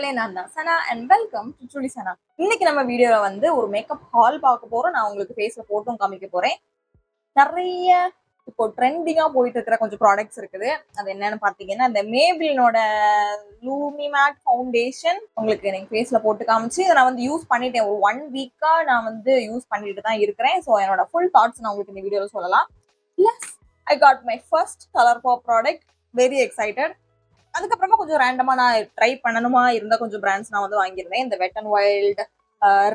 மக்களே, நான் தான் சனா அண்ட் வெல்கம் டு ட்ரூலி சனா. இன்னைக்கு நம்ம வீடியோல வந்து ஒரு மேக்கப் ஹால் பார்க்க போறோம். நான் உங்களுக்கு ஃபேஸ்ல போட்டும் காமிக்க போறேன். நிறைய இப்போ ட்ரெண்டிங்கா போயிட்டு இருக்கிற கொஞ்சம் ப்ராடக்ட்ஸ் இருக்குது. அது என்னன்னு பாத்தீங்கன்னா, இந்த மேபிளினோட லூமி மேட் ஃபவுண்டேஷன் உங்களுக்கு எனக்கு ஃபேஸ்ல போட்டு காமிச்சு இதை நான் வந்து யூஸ் பண்ணிட்டேன். ஒரு 1 வீக்கா நான் வந்து யூஸ் பண்ணிட்டு தான் இருக்கிறேன். ஸோ என்னோட ஃபுல் தாட்ஸ் நான் உங்களுக்கு இந்த வீடியோல சொல்லலாம். Plus I got my first ColourPop product. Very excited. அதுக்கப்புறமா கொஞ்சம் ரேண்டமா நான் ட்ரை பண்ணணுமா இருந்த கொஞ்சம் பிராண்ட்ஸ் நான் வந்து வாங்கியிருந்தேன். இந்த வெட் அண்ட் வைல்ட்,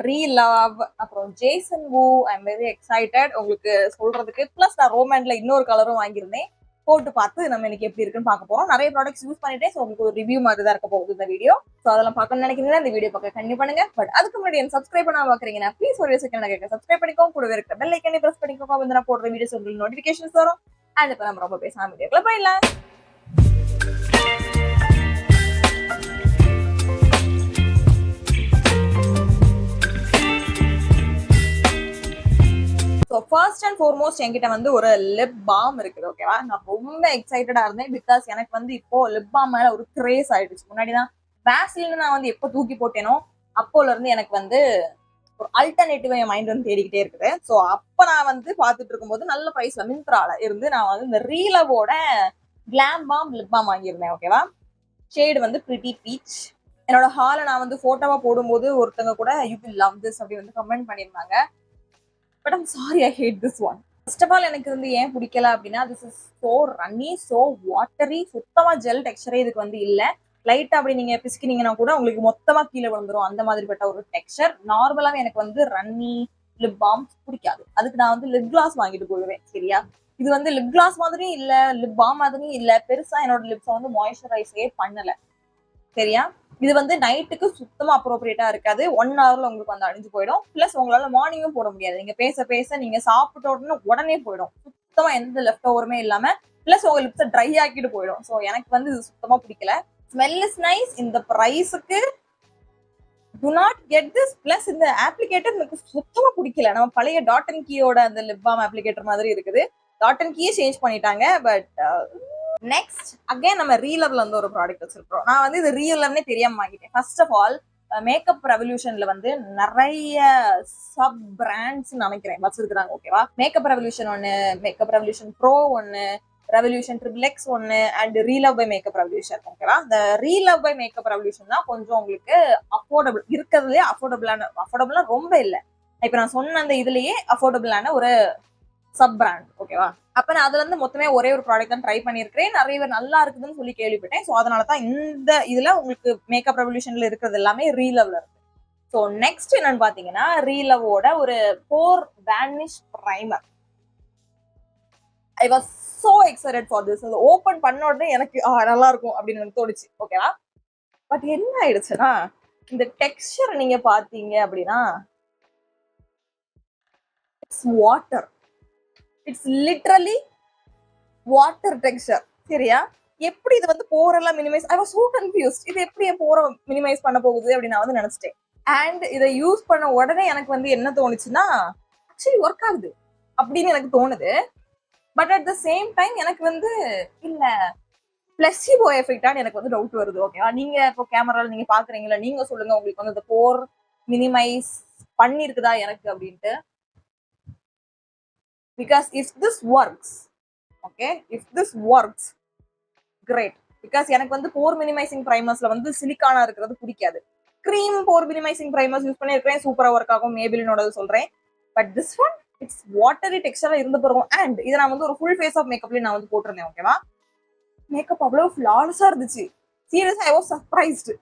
ரீலவ், அப்புறம் ஜேசன் வு. ஐ எம் வெரி எக்ஸைட்டட் உங்களுக்கு சொல்றதுக்கு. பிளஸ் நான் ரோமேண்ட்ல இன்னொரு கலரும் வாங்கியிருந்தேன். போட்டு பார்த்து நம்ம இன்னைக்கு எப்படி இருக்குன்னு பார்க்க போறோம். நிறைய ப்ராடக்ட்ஸ் யூஸ் பண்ணிட்டேன். ஸோ உங்களுக்கு ஒரு ரிவ்யூ மாதிரி தான் இருக்க போகுது இந்த வீடியோ. ஸோ அதெல்லாம் பார்க்கணும்னு நினைக்கிறீங்கன்னா இந்த வீடியோ பார்க்க கண்டிப்பா பண்ணுங்க. பட் அதுக்கு முன்னாடி என்ன சப்ஸ்கிரைப் பண்ணாம பாக்குறீங்கன்னா ப்ளீஸ் ஒரு செகண்ட் கேட்க சப்ஸ்கிரைப் பண்ணிக்கோ. கூடவே இருக்க பெல் ஐக்கனை பிரஸ் பண்ணிக்கோங்க. வந்து நான் போடுற வீடியோஸ் உங்களுக்கு நோட்டிஃபிகேஷன்ஸ் வரும். அண்ட் இப்போ நம்ம ரொம்ப பேசாம வீடியோக்குள்ள போயிடலாம். ஸோ ஃபர்ஸ்ட் அண்ட் ஃபார்மோஸ்ட் என்கிட்ட வந்து ஒரு லிப் பாம் இருக்குது. ஓகேவா, நான் ரொம்ப எக்ஸைட்டடா இருந்தேன். பிகாஸ் எனக்கு வந்து இப்போ லிப் பாம் மேல ஒரு கிரேஸ் ஆயிடுச்சு. முன்னாடி தான் வேஸ்லின் நான் வந்து எப்போ தூக்கி போட்டேனோ அப்போல இருந்து எனக்கு வந்து ஒரு அல்டர்னேட்டிவ் என் மைண்ட் வந்து தேடிக்கிட்டே இருக்குது. ஸோ அப்போ நான் வந்து பார்த்துட்டு இருக்கும்போது நல்ல ப்ரைஸ்ல மிந்த்ரால இருந்து நான் வந்து இந்த ரீலவோட கிளாம் பாம் லிப் பாம் வாங்கியிருந்தேன். ஓகேவா, ஷேடு வந்து பிரிட்டி பீச். என்னோட ஹாலை நான் வந்து போட்டோவா போடும்போது ஒருத்தங்க கூட யூ வில் லவ் திஸ் அப்படி வந்து கமெண்ட் பண்ணியிருந்தாங்க. But I'm sorry, I hate this one. First of all எனக்கு வந்து ஏன் பிடிக்கல அப்படின்னா, this is so runny, so watery. சுத்தமா ஜெல் டெக்ஸ்சரே இதுக்கு வந்து இல்ல. லைட்டா அப்படி நீங்க பிசுக்கினீங்கன்னா கூட உங்களுக்கு மொத்தமா கீழே விழுந்துரும். அந்த மாதிரிப்பட்ட ஒரு டெக்ஸ்சர். நார்மலாவே எனக்கு வந்து ரன்னி லிப் பாம் பிடிக்காது. அதுக்கு நான் வந்து லிப் கிளாஸ் வாங்கிட்டு போடுவேன். சரியா, இது வந்து லிப் கிளாஸ் மாதிரியும் இல்ல, லிப் பாம் மாதிரியும் இல்ல. பெருசா என்னோட லிப்ஸை வந்து மாய்ஸ்சரைஸே பண்ணல. சரியா, இது வந்து நைட்டுக்கு சுத்தமா அப்ரோப்ரியேட்டா இருக்காது. 1 ஹவர்ல உங்களுக்கு வந்து அழிஞ்சு போயிடும். பிளஸ் உங்களால மார்னிங்கும் போட முடியாது. நீங்க பேச பேச நீங்க சாப்பிட்ட உடனே போயிடும். சுத்தமா எந்த லெஃப்ட் ஓவருமே இல்லாம. பிளஸ் உங்க லிப்ஸை ட்ரை ஆக்கிட்டு போயிடும். ஸோ எனக்கு வந்து இது சுத்தமா பிடிக்கல. Smell is nice. இந்த பிரைஸுக்கு do not get this. Plus இந்த அப்ளிகேட்டர் எனக்கு சுத்தமா பிடிக்கல. நம்ம பழைய டாட் அண்ட் கீயோட அந்த லிப் பாம் அப்ளிகேட்டர் மாதிரி இருக்குது. டாட் அண்ட் கீயே சேஞ்ச் பண்ணிட்டாங்க. பட் நெக்ஸ்ட் அகைன் நம்ம ரீலர்ல இருந்து ஒரு ப்ராடக்ட் வச்சிருக்கோம். நான் வந்து இது ரீலர்னே தெரியாம வாங்கிட்டேன். ஃபர்ஸ்ட் ஆஃப் ஆல் மேக்கப் ரெவல்யூஷன்ல வந்து நிறைய சப் பிராண்ட்ஸ் நினைக்கிறேன் வச்சிருக்காங்க. ஓகேவா, மேக்கப் ரெவல்யூஷன் ஒன்னு, மேக்கப் ரெவல்யூஷன் ப்ரோ ஒன்னு, ரெவல்யூஷன் ட்ரிபிள் எக்ஸ் ஒன்னு, அண்ட் ரீலவ் பை மேக்கப் ரெவல்யூஷன். ஓகேவா, இந்த ரீலவ் பை மேக்கப் ரெவல்யூஷன் தான் கொஞ்சம் உங்களுக்கு அஃபோர்டபுள் இருக்கிறதுலே. அஃபோர்டபுளா ரொம்ப இல்லை. இப்ப நான் சொன்ன அந்த இதுலயே அஃபோர்டபுளான ஒரு சப் பிராண்ட். ஓகேவா, அப்ப நான் அதுல இருந்து மொத்தமே ஒரே ஒரு ப்ராடக்ட் தான் ட்ரை பண்ணியிருக்கிறேன். நிறைய பேர் நல்லா இருக்குதுன்னு சொல்லி கேள்விப்பட்டேன். ஸோ அதனாலதான் இந்த இதுல உங்களுக்கு மேக்கப் ரெவல்யூஷன்ல இருக்கிறது எல்லாமே ரீலவ்ல இருக்கு. ஸோ நெக்ஸ்ட் என்னன்னு பாத்தீங்கன்னா, ரீலவோட ஒரு pore vanish primer. I was so excited for this. அது ஓபன் பண்ண உடனே எனக்கு நல்லா இருக்கும் அப்படின்னு எனக்கு தோணுச்சு. ஓகேவா, பட் என்ன ஆயிடுச்சுன்னா, இந்த டெக்ஸ்சர் நீங்க பாத்தீங்க அப்படின்னா it's water. It's literally water texture. சரியா, எப்படி இது வந்து போரெல்லாம் minimise, I was so confused. இது எப்படி போரை மினிமைஸ் பண்ண போகுது அப்படின்னு நான் வந்து நினைச்சிட்டேன். அண்ட் இதை யூஸ் பண்ண உடனே எனக்கு வந்து என்ன தோணுச்சுன்னா, ஆக்சுவலி ஒர்க் ஆகுது அப்படின்னு எனக்கு தோணுது. But at the same time எனக்கு வந்து இல்ல பிளஸிபோ எஃபெக்டான்னு எனக்கு வந்து டவுட் வருது. ஓகேவா, நீங்க இப்போ கேமரால நீங்க பாக்குறீங்களா, நீங்க சொல்லுங்க உங்களுக்கு வந்து இந்த போர் மினிமைஸ் பண்ணிருக்குதா எனக்கு அப்படின்ட்டு. Because if this works, okay, if this works great. பிகாஸ் எனக்கு வந்து போர் மினிமைசிங் பிரைமர்ஸ்ல வந்து சிலிக்கானா இருக்கிறது பிடிக்காது. Cream pore minimising primers use பண்ணிருக்கேன், சூப்பரா ஒர்க் ஆகும். மேபிளினோட சொல்றேன். But this one it's watery டெக்ஸ்சரா இருந்து பிறகும். அண்ட் இதை நான் வந்து ஒரு ஃபுல் ஃபேஸ் ஆஃப் மேக்கப்லயும் நான் வந்து போட்டிருந்தேன். ஓகேவா, மேக்கப் அவ்வளவு ஃபிளாலஸா இருந்துச்சு. சீரியஸா ஐ வாஸ் சர்ப்ரைஸ்டு.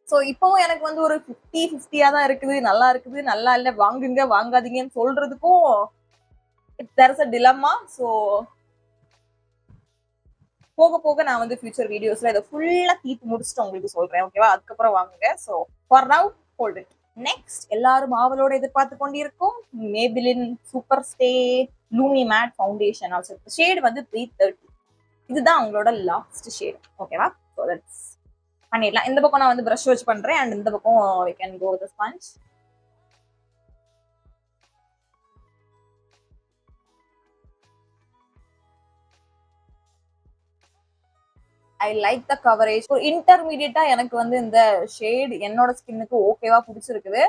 ஸோ இப்பவும் எனக்கு வந்து ஒரு 50-50 தான் இருக்குது. நல்லா இருக்குது, நல்லா இல்லை, வாங்குங்க வாங்காதீங்கன்னு சொல்றதுக்கும் தேர் இஸ் அ டிலம்மா. ஸோ போக போக நான் வந்து ஃபியூச்சர் வீடியோஸ்ல இதை ஃபுல்லா தீட்டு முடிச்சுட்டு உங்களுக்கு சொல்றேன். ஓகேவா, அதுக்கப்புறம் வாங்குங்க. So for now hold it. Next எல்லாரும் ஆவலோட எதிர்பார்த்து கொண்டிருக்கும் Maybelline super stay lumi matte foundation. Also shade வந்து 330. இதுதான் அவங்களோட லாஸ்ட் ஷேட். ஓகேவா, ஸோ தட்ஸ் பண்ணிடலாம். இந்த பக்கம் நான் வந்து ப்ரஷ் வச்சு பண்றேன். அண்ட் இந்த பக்கம் we can go with the sponge. I like the coverage. ஒரு இன்டர்மீடியட்டா எனக்கு வந்து இந்த ஷேட் என்னோட ஸ்கின்னுக்கு ஓகேவா பிடிச்சிருக்குது.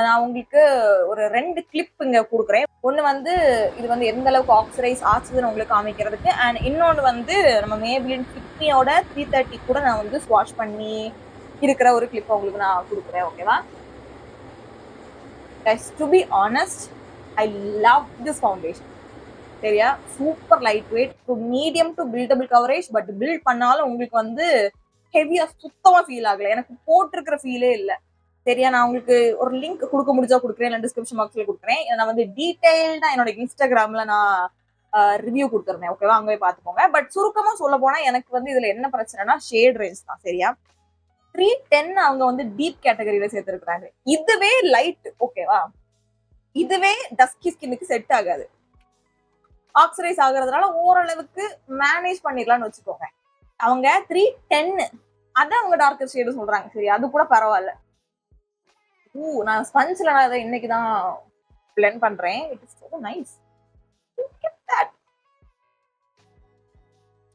நான் உங்களுக்கு ஒரு 2 கிளிப் இங்க கொடுக்குறேன். ஒன்னு வந்து இது வந்து எந்த அளவுக்கு ஆக்சிடைஸ் ஆச்சுதுன்னு உங்களுக்கு காமிக்கிறதுக்கு, அண்ட் இன்னொன்று வந்து நம்ம மேபிளின் ஃபிட்மியோட 330 கூட நான் வந்து ஸ்வாஷ் பண்ணி இருக்கிற ஒரு கிளிப் உங்களுக்கு நான் கொடுக்குறேன். ஓகேவா guys, to be honest, I love this foundation. சரியா, super lightweight, medium to buildable coverage. But build பண்ணாலும் உங்களுக்கு வந்து ஹெவியா சுத்தமா ஃபீல் ஆகல. எனக்கு போட்டிருக்கிற ஃபீலே இல்லை. சரியா, நான் உங்களுக்கு ஒரு லிங்க் கொடுக்க முடிஞ்சா கொடுக்குறேன், இல்லை டிஸ்கிரிப்ஷன் பாக்ஸ்ல கொடுக்குறேன். நான் வந்து டீடைல்டா என்னோட இன்ஸ்டாகிராம்ல நான் ரிவ்யூ கொடுத்துருந்தேன். ஓகேவா, அங்கே போய் பார்த்துக்கோங்க. பட் சுருக்கமா சொல்ல போனா எனக்கு வந்து இதுல என்ன பிரச்சனைனா ஷேட் ரேஞ்ச் தான். சரியா, 310 அவங்க வந்து டீப் கேட்டகரியில சேர்த்திருக்கிறாங்க. இதுவே லைட். ஓகேவா, இதுவே டஸ்கி ஸ்கின்னுக்கு செட் ஆகாது. ஆக்சிடைஸ் ஆகுறதுனால ஓரளவுக்கு மேனேஜ் பண்ணிடலாம்னு வச்சுக்கோங்க. அவங்க 310 அதான் அவங்க டார்க்கர் ஷேடு சொல்றாங்க. சரி, அது கூட பரவாயில்ல. நான் ஸ்பஞ்ச்ல நான் இதை இன்னைக்குதான் பிளெண்ட் பண்றேன். It is so nice.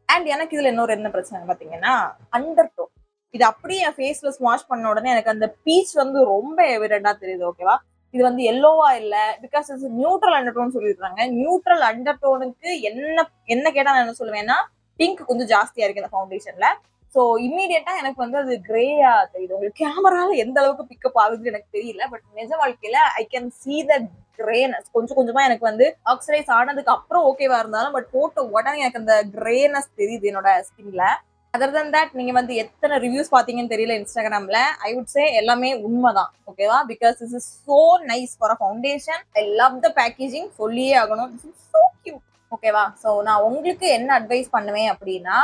And எனக்கு இதுல இன்னொரு என்ன பிரச்சனை பாத்தீங்கன்னா, அண்டர் டோன். இது அப்படியே என் ஃபேஸ்ல ஸ்வாஷ் பண்ண உடனே எனக்கு அந்த பீச் வந்து ரொம்ப எவிடெண்டா தெரியுது. ஓகேவா, இது வந்து எல்லோவா இல்ல, பிகாஸ் இது நியூட்ரல் அண்டர் டோன் சொல்லியிருக்காங்க. நியூட்ரல் அண்டர் டோனுக்கு என்ன கேட்டா நான் என்ன சொல்லுவேன்னா, பிங்க் கொஞ்சம் ஜாஸ்தியா இருக்கு இந்த ஃபவுண்டேஷன்ல. ஸோ இம்மீடியட்டா எனக்கு வந்து அது கிரேயா தெரியுது. உங்களுக்கு கேமரால எந்த அளவுக்கு பிக்கப் ஆகுதுன்னு எனக்கு தெரியல. பட் நிஜ வாழ்க்கையில ஐ கேன் சீ த கிரேனஸ். கொஞ்சம் கொஞ்சமா எனக்கு வந்து ஆக்சிடைஸ் ஆனதுக்கு அப்புறம் ஓகேவா இருந்தாலும், பட் போட்ட உடனே எனக்கு அந்த கிரேனஸ் தெரியுது என்னோட ஸ்கின்ல. அதர் தன் தட், நீங்க வந்து எத்தனை ரிவ்யூஸ் பாத்தீங்கன்னு தெரியல இன்ஸ்டாகிராம்ல. ஐ வுட் சே எல்லாமே உண்மைதான். ஓகேவா, because this is so nice for a foundation. I love the packaging, சொல்லியே ஆகணும். This is so cute. ஓகேவா, ஸோ நான் உங்களுக்கு என்ன அட்வைஸ் பண்ணுவேன் அப்படின்னா,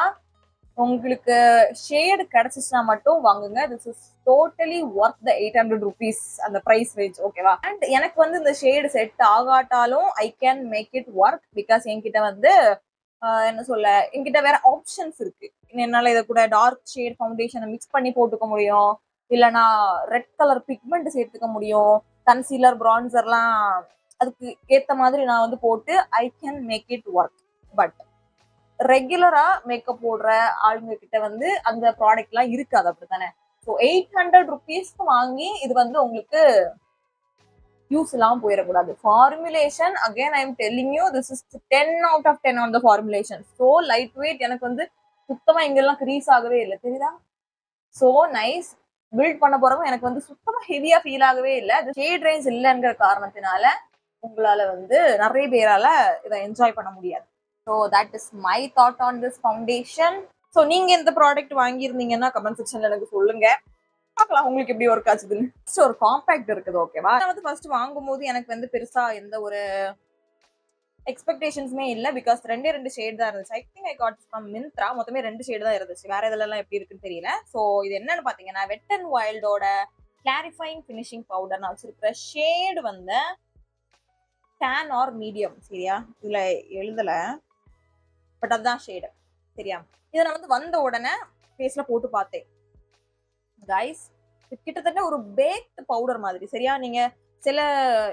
உங்களுக்கு ஷேடு கிடைச்சிச்சுன்னா மட்டும் வாங்குங்க. This is totally worth the 800 rupees அந்த பிரைஸ் ரேஞ்ச். ஓகேவா, அண்ட் எனக்கு வந்து இந்த ஷேடு செட் ஆகாட்டாலும் I can make it work. Because என்கிட்ட வந்து என்ன சொல்ல, என்கிட்ட வேற ஆப்ஷன்ஸ் இருக்கு. என்னால இதை கூட டார்க் ஷேட் ஃபவுண்டேஷனை மிக்ஸ் பண்ணி போட்டுக்க முடியும், இல்லைனா ரெட் கலர் பிக்மெண்ட் சேர்த்துக்க முடியும், கன்சீலர் பிரான்சர்லாம் அதுக்கு ஏத்த மாதிரி நான் வந்து போட்டு I can make it work. But ரெகுலரா மேக்கப் போடுற ஆளுங்க கிட்ட வந்து அந்த ப்ராடக்ட் எல்லாம் இருக்காது, அப்படித்தானே? ஸோ 800 rupeesக்கு வாங்கி இது வந்து உங்களுக்கு யூஸ் எல்லாம் போயிடக்கூடாது. Formulation again I am telling you, this is 10 out of 10 on the formulation. So light weight, எனக்கு வந்து சுத்தமா இங்கெல்லாம் கிரீஸ் ஆகவே இல்லை. தெரியுதா, சோ நைஸ். பில்ட் பண்ண போறவங்க எனக்கு வந்து சுத்தமா ஹெவியா ஃபீல் ஆகவே இல்லை. அது ஷேட் ரேஞ்ச் இல்லைங்கிற காரணத்தினால உங்களால வந்து நிறைய பேரால இதை என்ஜாய் பண்ண முடியாது. So that is my thought on this foundation. So நீங்க எந்த ப்ராடக்ட் வாங்கியிருந்தீங்கன்னா கமெண்ட் செக்ஷன்ல எனக்கு சொல்லுங்க, பார்க்கலாம் உங்களுக்கு எப்படி ஒர்க் ஆச்சுதுன்னு. ஒரு காம்பேக்ட் இருக்குது. ஓகேவா, நான் வந்து ஃபர்ஸ்ட் வாங்கும்போது எனக்கு வந்து பெருசா எந்த ஒரு எக்ஸ்பெக்டேஷன்ஸுமே இல்லை. பிகாஸ் ரெண்டு ஷேட் தான் இருந்துச்சு. I think I got from Myntra. மொத்தமே 2 ஷேடு தான் இருந்துச்சு, வேற இதெல்லாம் எப்படி இருக்குன்னு தெரியல. ஸோ இது என்னன்னு பாத்தீங்கன்னா, வெட் அண்ட் வைல்டோட கிளாரிஃபைங் ஃபினிஷிங் பவுடர். நான் வச்சிருக்கிற ஷேடு வந்து டேன் ஆர் மீடியம். சரியா, இதுல எழுதல, பட் அதுதான் ஷேடு. சரியா, இதை நான் வந்து வந்த உடனே ஃபேஸ்ல போட்டு பார்த்தேன். கைஸ், கிட்டத்தட்ட ஒரு பேக்ட் பவுடர் மாதிரி. சரியா, நீங்க சில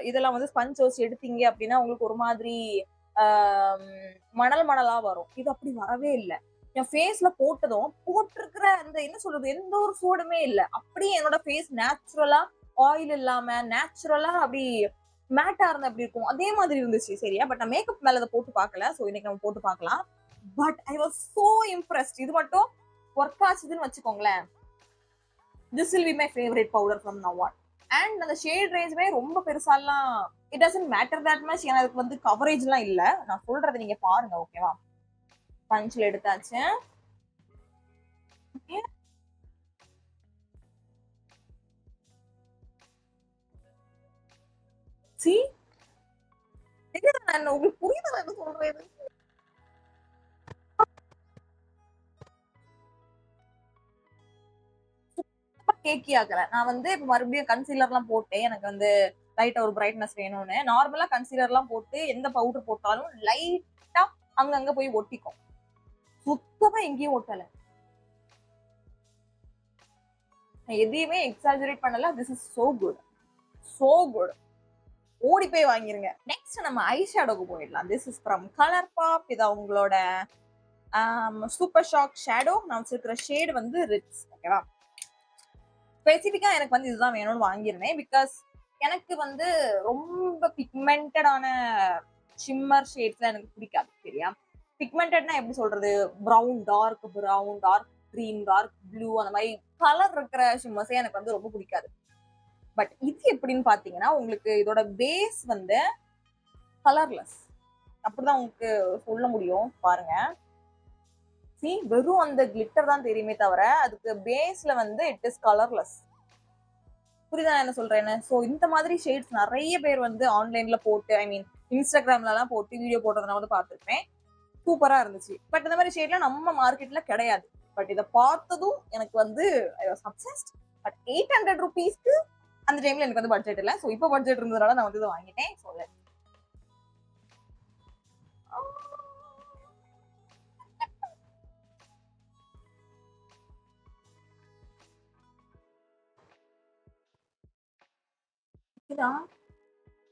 இதெல்லாம் வந்து ஸ்பஞ்ச் வச்சு எடுத்தீங்க அப்படின்னா உங்களுக்கு ஒரு மாதிரி மணலா வரும். இது அப்படி வரவே இல்லை. என் ஃபேஸ்ல போட்டதும் போட்டிருக்கிற அந்த என்ன சொல்றது, எந்த ஒரு சூடுமே இல்லை. அப்படியே என்னோட ஃபேஸ் நேச்சுரலா, ஆயில் இல்லாம நேச்சுரலா அப்படி மேட்டா இருந்தா அப்படி இருக்கும், அதே மாதிரி இருந்துச்சு. சரியா, பட் நான் மேக்கப் மேல அதை போட்டு பார்க்கல. ஸோ இன்னைக்கு நம்ம போட்டு பார்க்கலாம். But I was so impressed. இது மட்டும் ஒர்க் ஆச்சுதுன்னு வச்சுக்கோங்களேன், this will be my favorite powder from now on. And அந்த ஷேட் ரேஞ்சுமே ரொம்ப பெருசாலாம் it doesn't matter that much. ஏன்னா அதுக்கு வந்து கவரேஜ்லாம் இல்ல. நான் சொல்றதை நீங்க பாருங்க. ஓகேவா, பஞ்ச்ல எடுத்தாச்சு. சி, நான் உங்களுக்கு புரியுதா என்ன சொல்றேன்? கேக்கி ஆகல. நான் வந்து இப்ப மறுபடியும் கன்சீலர்லாம் போட்டேன். எனக்கு வந்து லைட்டா ஒரு பிரைட்னஸ் வேணும்னு நார்மலா கன்சீலர்லாம் போட்டு எந்த பவுடர் போட்டாலும் லைட்டா அங்கங்க போய் ஒட்டிக்கும். சுத்தமா எங்கேயும் ஒட்டல. எதையுமே எக்ஸாஜரேட் பண்ணல. This is so good, so good. ஓடி போய் வாங்கிருங்க. நெக்ஸ்ட் நம்ம ஐ ஷேடோக்கு போயிடலாம். This is from ColourPop. இது அவங்களோட சூப்பர் ஷாக் ஷேடோ. நான் வச்சிருக்கிற ஷேடு வந்து ரிட்ஸ். ஓகேவா, ஸ்பெசிஃபிக்கா எனக்கு வந்து இதுதான் வேணும்னு வாங்கியிருந்தேன். பிகாஸ் எனக்கு வந்து ரொம்ப பிக்மெண்டடான ஷிம்மர் ஷேட்ஸ்லாம் எனக்கு பிடிக்காது. சரியா, பிக்மெண்டட்னா எப்படி சொல்றது, brown, dark brown, dark green, dark blue, அந்த மாதிரி கலர் இருக்கிற ஷிம்மர்ஸே எனக்கு வந்து ரொம்ப பிடிக்காது. பட் இது எப்படின்னு பாத்தீங்கன்னா, உங்களுக்கு இதோட பேஸ் வந்து கலர்லெஸ். அப்படிதான் உங்களுக்கு சொல்ல முடியும். பாருங்க, சி, வெறும் அந்த கிளிட்டர் தான் தெரியுமே தவிர அதுக்கு பேஸ்ல வந்து இட் இஸ் கலர்லெஸ். புரியுதா என்ன சொல்றேன்னு? ஸோ இந்த மாதிரி ஷேட்ஸ் நிறைய பேர் வந்து ஆன்லைன்ல போட்டு, ஐ மீன் இன்ஸ்டாகிராம்ல எல்லாம் போட்டு வீடியோ போடுறத நான் வந்து பார்த்துருப்பேன். சூப்பரா இருந்துச்சு. பட் இந்த மாதிரி ஷேட்லாம் நம்ம மார்க்கெட்ல கிடையாது. பட் இதை பார்த்ததும் எனக்கு வந்து ஐ வாஸ் அப்சஸ்ட். பட் 800 rupeesக்கு அந்த டைம்ல எனக்கு வந்து பட்ஜெட் இல்லை. ஸோ இப்போ பட்ஜெட் இருந்ததுனால நான் வந்து இதை வாங்கிட்டேன். ஸோ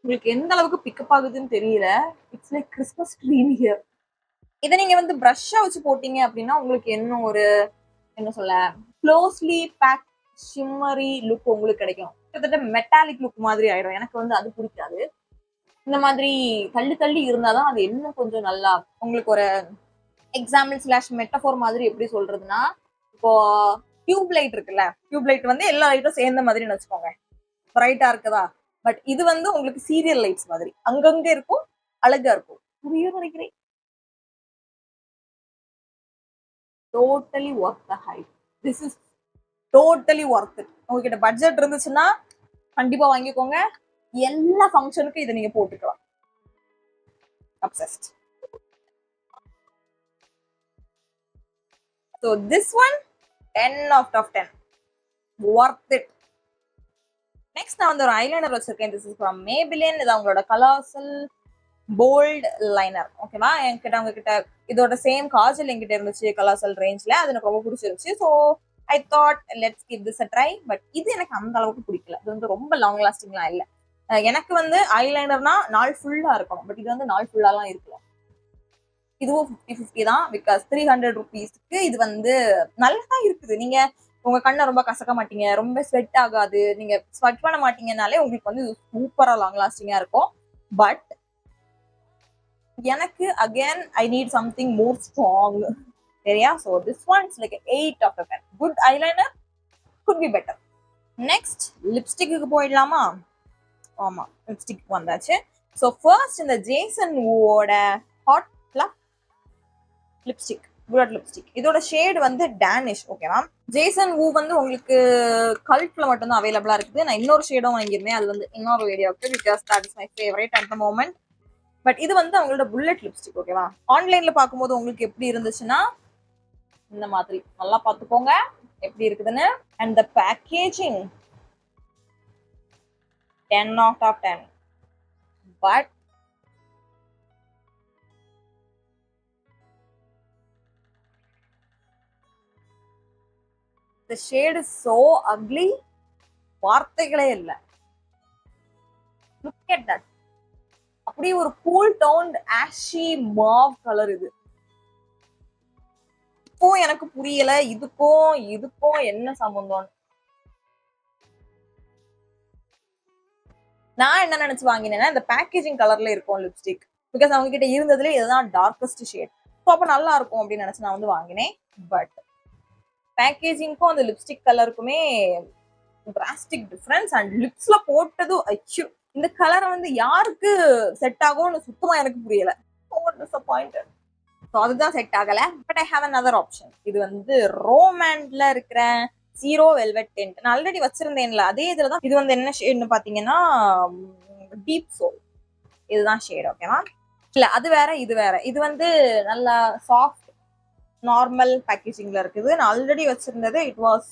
உங்களுக்கு எந்த அளவுக்கு பிக்கப் ஆகுதுன்னு தெரியல. It's like Christmas dream here. இதை நீங்க வந்து ப்ரஷ்ஷா வச்சு போட்டீங்க அப்படின்னா உங்களுக்கு என்ன ஒரு, என்ன சொல்ல, க்ளோஸ்லி பேக் ஷிம்மரி லுக் உங்களுக்கு கிடைக்கும். கிட்டத்தட்ட மெட்டாலிக் லுக் மாதிரி ஆயிடும். எனக்கு வந்து அது பிடிக்காது. இந்த மாதிரி தள்ளி தள்ளி இருந்தாதான் அது இன்னும் கொஞ்சம் நல்லா உங்களுக்கு ஒரு எக்ஸாம்பிள் ஸ்லாஷ் மெட்டஃபோர் மாதிரி. எப்படி சொல்றதுன்னா, இப்போ டியூப் லைட் இருக்குல்ல, டியூப் லைட் வந்து எல்லா லைட்டும் சேர்ந்த மாதிரின்னு வச்சுக்கோங்க, பிரைட்டா இருக்குதா. பட் இது வந்து உங்களுக்கு சீரியல் லைட்ஸ் மாதிரி அங்கங்க இருக்கும், அழகா இருக்கும். புரியும் நினைக்கிறேன். Totally worth the hype. This is totally worth it. உங்ககிட்ட பட்ஜெட் இருந்துச்சுன்னா கண்டிப்பா வாங்கிக்கோங்க. எல்லா ஃபங்க்ஷனுக்கும் இதை நீங்க போட்டுக்கலாம். Obsessed. So this one 10 out of 10 worth it. Next நான் வந்து ஒரு ஐலைனர் வச்சிருக்கேன். This is from மேபிலின். இது அவங்களோட கலாசல் போல்ட் லைனர். ஓகேவா, என்கிட்ட உங்ககிட்ட இதோட சேம் காஜல் என்கிட்ட இருந்துச்சு கலாசல் ரேஞ்ச்ல. அது எனக்கு ரொம்ப பிடிச்சிருந்துச்சு. So I thought let's give this a try. But இது எனக்கு அந்த அளவுக்கு பிடிக்கல. இது வந்து ரொம்ப லாங் லாஸ்டிங்லாம் இல்லை. எனக்கு வந்து ஐலைனர்னா நாள் ஃபுல்லா இருக்கணும். பட் இது வந்து நாள் ஃபுல்லாலாம் இருக்கலாம். இதுவும் 50-50 தான். பிகாஸ் 300 rupeesக்கு இது வந்து நல்லா இருக்குது. நீங்க உங்க கண்ணை ரொம்ப கசக்க மாட்டீங்க, ரொம்ப ஸ்வெட் ஆகாது, நீங்க ஸ்வெட் பண்ண மாட்டீங்கனாலே உங்களுக்கு வந்து சூப்பரா லாங் லாஸ்டிங்கா இருக்கும். பட் எனக்கு again I need something more strong. சரியா, so this one is like 8 out of 10. Good eyeliner, could be better. Next லிப்ஸ்டிக்கு போயிடலாமா? ஆமா, லிப்ஸ்டிக் வந்தாச்சு. ஸோ ஃபர்ஸ்ட் இந்த ஜேசன் வூவோட hot plug lipstick, bullet lipstick. இதோட ஷேட் வந்து டேனிஷ். ஓகேவா, ஜேசன் வூ வந்து உங்களுக்கு கல்ட்ல மட்டும் தான் அவைலபிளா இருக்குது. நான் இன்னொரு ஷேடும் வாங்கியிருந்தேன், அது வந்து இன்னொரு வீடியோக்கு, because that is my favourite at the moment. But இது வந்து அவங்களோட புல்லட் லிப்ஸ்டிக். ஓகேவா, ஆன்லைன்ல பார்க்கும்போது உங்களுக்கு எப்படி இருந்துச்சுன்னா இந்த மாதிரி நல்லா பார்த்துக்கோங்க எப்படி இருக்குதுன்னு. And the packaging 10 out of 10. But the shade is so ugly. வார்த்தைகளே இல்ல. Look at that. அப்படியே ஒரு cool tone Aashi Mau colour. இது இப்போ எனக்கு புரியல இதுக்கும் என்ன சம்பந்தம். நான் என்ன நினைச்சு வாங்கினேன்னா இந்த பேக்கேஜிங் கலர்ல இருக்கும் லிப்ஸ்டிக். பிகாஸ் அவங்க கிட்ட இருந்ததுல இதுதான் டார்க்கஸ்ட் ஷேட். ஸோ அப்போ நல்லா இருக்கும் அப்படின்னு நினைச்சு நான் வந்து வாங்கினேன். பட் பேக்கேஜிங்க்கும் அந்த லிப்ஸ்டிக் கலருக்குமே டிராஸ்டிக் டிஃபரன்ஸ். அண்ட் லிப்ஸ்ல போட்டதும் அச்சு, இந்த கலரை வந்து யாருக்கு செட் ஆகும்னு சுத்தமா எனக்கு புரியல. டிசப்பாயிண்டட். ஸோ அதுதான் செட் ஆகல. But I have another option. இது வந்து ரோமேண்ட்ல இருக்கிற ஜீரோ வெல்வெட் டென்ட் நான் ஆல்ரெடி வச்சிருந்தேன்ல, அதே இதுல தான். இது வந்து என்ன ஷேட்னு பாத்தீங்கன்னா டீப் சோல். இதுதான் ஷேட். ஓகேவா, இல்ல அது வேற இது வேற. இது வந்து நல்லா சாஃப்ட் நார்மல் பேக்கேஜிங்ல இருக்குது. நான் ஆல்ரெடி வச்சிருந்தது இட் வாஸ்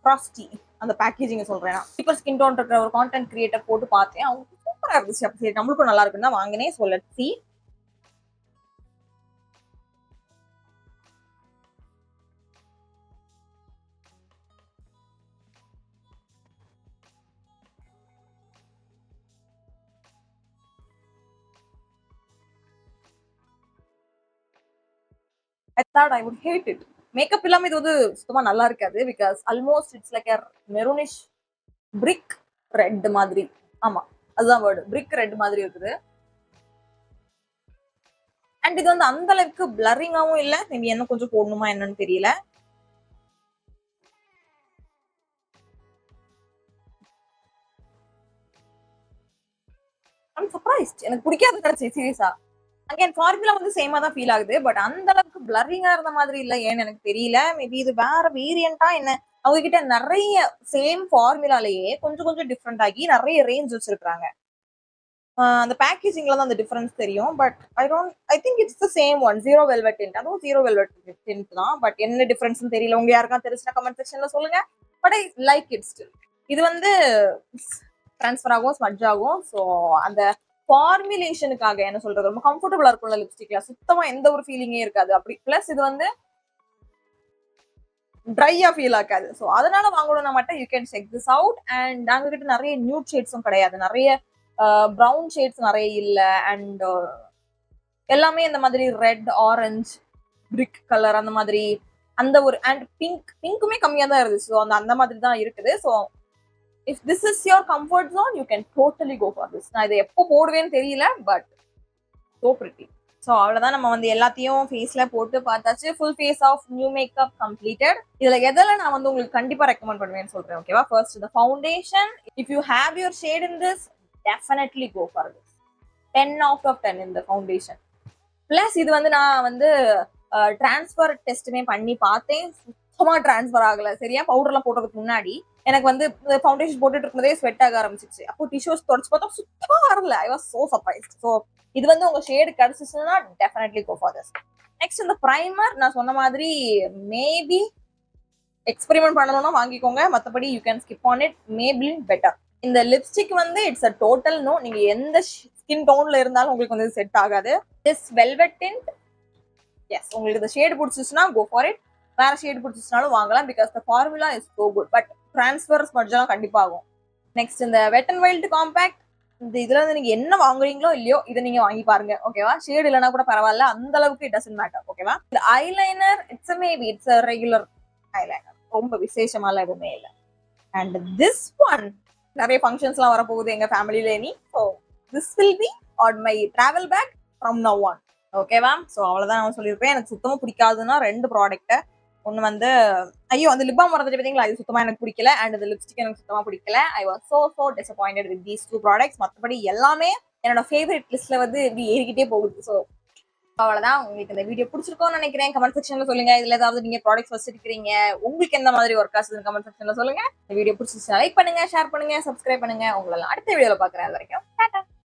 ஃப்ராஸ்டி. அந்த பேக்கேஜிங் சொல்றேன். சூப்பர் ஸ்கின் டோன் இருக்கிற ஒரு கான்டென்ட் கிரியேட்டர் போட்டு பார்த்தேன், அவங்க சூப்பரா இருந்துச்சு. அப்படி நம்மளுக்கும் நல்லா இருக்குன்னு தான் வாங்கினேன். So let's see. that I would hate it. Makeup இல்லாம இது வந்து சுத்தமா நல்லா இருக்காது. Because almost it's like a maroonish brick red மாதிரி. ஆமா, அதுதான் வேர்டு. பிரிக் ரெட் மாதிரி இருக்குது. அண்ட் இது வந்து அந்த அளவுக்கு பிளரிங்காவும் இல்ல. மேபி என்ன கொஞ்சம் போடணுமா என்னன்னு தெரியல. I'm surprised. எனக்கு பிடிக்காது கிடைச்சு சீரியஸா. அகைன் ஃபார்முலா வந்து சேமா தான் ஃபீல் ஆகுது. பட் அந்த அளவுக்கு பிளரிங்கா இருந்த மாதிரி இல்ல. ஏன்னு எனக்கு தெரியல. மேபி இது வேற வேரியண்டா என்ன? அவங்க கிட்ட நிறைய சேம் ஃபார்முலாலேயே கொஞ்சம் கொஞ்சம் டிஃப்ரெண்ட் ஆகி நிறைய ரேஞ்ச் வச்சிருக்காங்க. அந்த பேக்கேஜிங்ல தான் அந்த டிஃபரன்ஸ் தெரியும். But I think it's the same one. Zero velvet tint. அதுவும் ஜீரோ வெல்வெட் டிண்ட் தான். பட் என்ன டிஃபரன்ஸ்னு தெரியல. உங்க யாருக்கா தெரிஞ்சுனா கமெண்ட் செக்ஷன்ல சொல்லுங்க. But I like it still. இது வந்து ட்ரான்ஸ்ஃபர் ஆகும், ஸ்மட்ஜ் ஆகும். ஸோ அந்த ஃபார்முலேஷனுக்காக என்ன சொல்றது, ரொம்ப கம்ஃபர்டபுளா இருக்கும்ல லிப்ஸ்டிக்ல. சுத்தமா எந்த ஒரு ஃபீலிங்கே இருக்காது. அப்படி பிளஸ் இது வந்து ட்ரையா ஃபீல் ஆக்காது. ஸோ அதனால வாங்கணும்னா மட்டும் you can check this out. And நாங்க கிட்ட நிறைய நியூட் ஷேட்ஸும் கிடையாது. நிறைய ப்ரௌன் ஷேட்ஸ் நிறைய இல்ல. அண்ட் எல்லாமே இந்த மாதிரி ரெட், ஆரஞ்சு, பிரிக் கலர் அந்த மாதிரி அந்த ஒரு அண்ட் பிங்க்குமே கம்மியா தான் இருந்துச்சு. ஸோ அந்த மாதிரி தான் இருக்குது. So if this is your comfort zone you can totally go for this. நான் இதை எப்போ போடுவேன்னு தெரியல. But so pretty. ஸோ அவ்வளோதான். நம்ம வந்து எல்லாத்தையும் ஃபேஸ்ல போட்டு பார்த்தாச்சு. Full face of new makeup completed. இதுல எதில் நான் வந்து உங்களுக்கு கண்டிப்பா ரெக்கமெண்ட் பண்ணுவேன்னு சொல்றேன். ஓகேவா? First the foundation. If you have your shade in this, definitely go for this. 10 out of 10 இந்த ஃபவுண்டேஷன். பிளஸ் இது வந்து நான் வந்து டிரான்ஸ்ஃபர் டெஸ்ட்டுமே பண்ணி பார்த்தேன். சுத்தமா டிரான்ஸ்ஃபர் ஆகல. சரியா? பவுடர்லாம் போட்டதுக்கு முன்னாடி எனக்கு வந்து ஃபவுண்டேஷன் போட்டுட்டு இருக்கும்போதே ஸ்வெட் ஆக ஆரம்பிச்சிச்சு. அப்போ டிஷ்யூஸ் தொடச்சு பார்த்தா சுத்தமா வரல. I was so surprised. So இது வந்து உங்க ஷேடு கிடைச்சிச்சுன்னா definitely go for this. Next இந்த ப்ரைமர். நான் சொன்ன மாதிரி மேபி எக்ஸ்பெரிமெண்ட் பண்ணணும்னா வாங்கிக்கோங்க. மற்றபடி you can skip on it. Maybelline better. இந்த லிப்ஸ்டிக் வந்து இட்ஸ் அ டோட்டல் நோ. நீங்க எந்த ஸ்கின் டோன்ல இருந்தாலும் உங்களுக்கு வந்து செட் ஆகாது. திஸ் வெல்வெட் டிண்ட், எஸ் உங்களுக்கு இந்த ஷேடு பிடிச்சிச்சுன்னா கோ ஃபார் இட். வேற ஷேடு பிடிச்சிச்சுனாலும் வாங்கலாம். Because the formula is so good. But transfer ஸ்மட்ஜெல்லாம் கண்டிப்பா ஆகும். நெக்ஸ்ட் இந்த வெட் அண்ட் வைல்ட் காம்பேக்ட். இந்த இதுல வந்து நீங்க என்ன வாங்குறீங்களோ இல்லையோ இதை நீங்க வாங்கி பாருங்க. ஓகேவா? ஷேடு இல்லைனா கூட பரவாயில்ல. அந்த அளவுக்கு இட் டசன்ட் மேட்டர். ஓகேவா? இந்த eyeliner it's maybe it's a regular eyeliner. ரொம்ப விசேஷமாலாம் எதுவுமே இல்லை. அண்ட் திஸ் ஒன் நிறைய ஃபங்க்ஷன்ஸ்லாம் வரப்போகுது எங்க ஃபேமிலியில இனி. So this will be on my travel back from now on. ஓகேவா? ஸோ அவ்வளோதான் நான் சொல்லியிருப்பேன். எனக்கு சுத்தமா பிடிக்காதுன்னா 2 ப்ராடக்ட். ஒன்று வந்து ஐயோ அந்த லிப் பாம் வரது பார்த்தீங்களா, அது சுத்தமா எனக்கு பிடிக்கல. அண்ட் இந்த லிப்ஸ்டிக் எனக்கு சுத்தமா பிடிக்கல. ஐ was so disappointed with these 2 products. மற்றபடி எல்லாமே என்னோட ஃபேவரட் லிஸ்ட்ல வந்து இப்படி ஏறிக்கிட்டே போகுது. ஸோ அவ்வளவுதான். உங்களுக்கு இந்த வீடியோ பிடிச்சிருக்கோம்னு நினைக்கிறேன். கமெண்ட் செக்ஷன்ல சொல்லுங்க. இதுல ஏதாவது நீங்க ப்ராடக்ட்ஸ் வச்சிருக்கீங்க, உங்களுக்கு எந்த மாதிரி ஒர்க் ஆகுதுன்னு கமெண்ட் செக்ஷன்ல சொல்லுங்க. இந்த வீடியோ பிடிச்சிருச்சா லைக் பண்ணுங்க, ஷேர் பண்ணுங்க, சப்ஸ்கிரைப் பண்ணுங்க. உங்களை அடுத்த வீடியோல பாக்குறேன். அது வரைக்கும் டாடா.